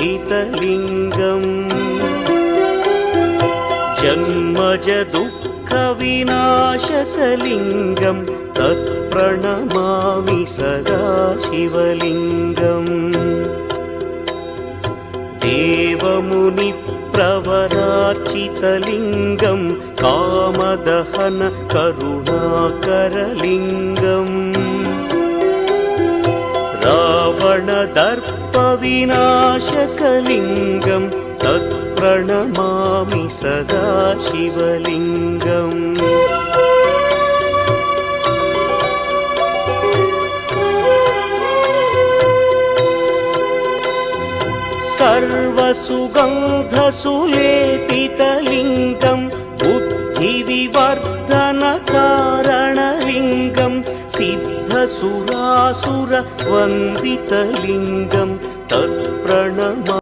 लिङ्गम् जन्मज दुःखविनाशकलिङ्गं तत्प्रणमामि सदा शिवलिङ्गम् देवमुनिप्रवरार्चितलिङ्गं कामदहन करुणाकरलिङ्गम् रावणदर्पविनाशकलिङ्गं तत्प्रणमामि सदा शिवलिङ्गम् सर्वसुगन्धसुलेपितलिङ्गं बुद्धिविवर्धनकारणलिङ्गं सिद्धसुरासुरवन्दितलिङ्गं तत्प्रणमामि